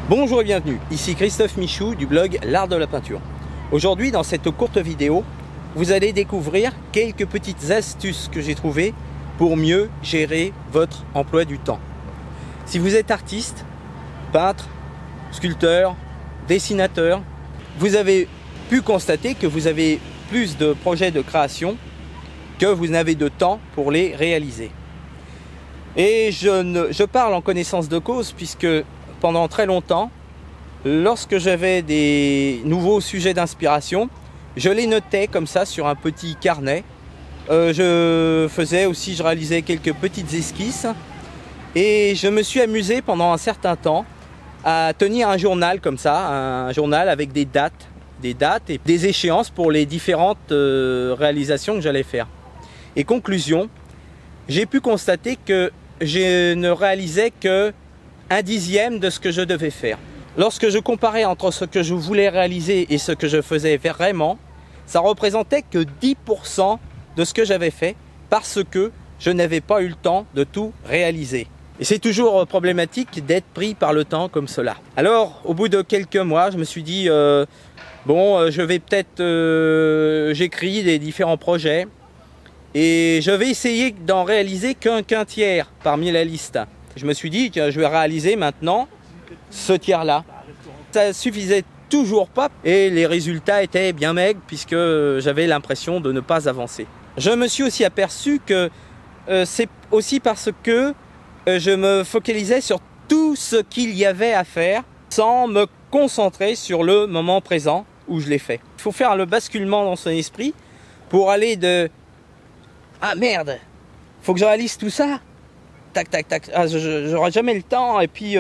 Bonjour et bienvenue, ici Christophe Michou du blog L'Art de la Peinture. Aujourd'hui, dans cette courte vidéo, vous allez découvrir quelques petites astuces que j'ai trouvées pour mieux gérer votre emploi du temps. Si vous êtes artiste, peintre, sculpteur, dessinateur, vous avez pu constater que vous avez plus de projets de création que vous n'avez de temps pour les réaliser. Et je parle en connaissance de cause puisque pendant très longtemps, lorsque j'avais des nouveaux sujets d'inspiration, je les notais comme ça sur un petit carnet. Je réalisais quelques petites esquisses et je me suis amusé pendant un certain temps à tenir un journal comme ça, un journal avec des dates et des échéances pour les différentes réalisations que j'allais faire. Et conclusion, j'ai pu constater que je ne réalisais que 1/10 de ce que je devais faire. Lorsque je comparais entre ce que je voulais réaliser et ce que je faisais vraiment, ça représentait que 10% de ce que j'avais fait parce que je n'avais pas eu le temps de tout réaliser. Et c'est toujours problématique d'être pris par le temps comme cela. Alors, au bout de quelques mois, je me suis dit, je vais peut-être, j'écris des différents projets et je vais essayer d'en réaliser qu'un tiers parmi la liste. Je me suis dit que je vais réaliser maintenant ce tiers-là. Ça suffisait toujours pas et les résultats étaient bien maigres puisque j'avais l'impression de ne pas avancer. Je me suis aussi aperçu que c'est aussi parce que je me focalisais sur tout ce qu'il y avait à faire sans me concentrer sur le moment présent où je l'ai fait. Il faut faire le basculement dans son esprit pour aller de « Ah merde, faut que je réalise tout ça !» Tac, tac, tac, ah, j'aurai jamais le temps, et puis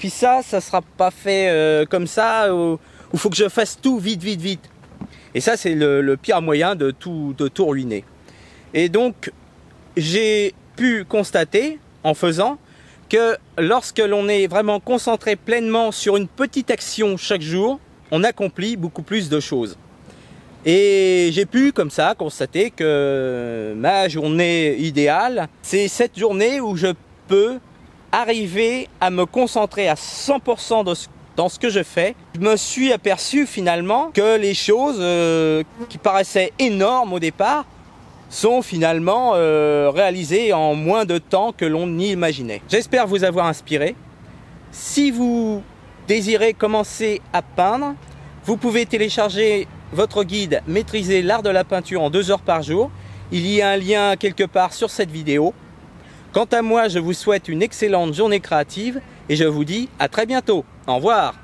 ça sera pas fait comme ça, ou faut que je fasse tout vite. Et ça, c'est le pire moyen de tout ruiner. Et donc, j'ai pu constater, en faisant, que lorsque l'on est vraiment concentré pleinement sur une petite action chaque jour, on accomplit beaucoup plus de choses. Et j'ai pu comme ça constater que ma journée idéale, c'est cette journée où je peux arriver à me concentrer à 100% dans ce que je fais. Je me suis aperçu finalement que les choses qui paraissaient énormes au départ sont finalement réalisées en moins de temps que l'on n'imaginait. J'espère vous avoir inspiré. Si vous désirez commencer à peindre, vous pouvez télécharger votre guide Maîtriser l'art de la peinture en 2 heures par jour. Il y a un lien quelque part sur cette vidéo. Quant à moi, je vous souhaite une excellente journée créative et je vous dis à très bientôt. Au revoir.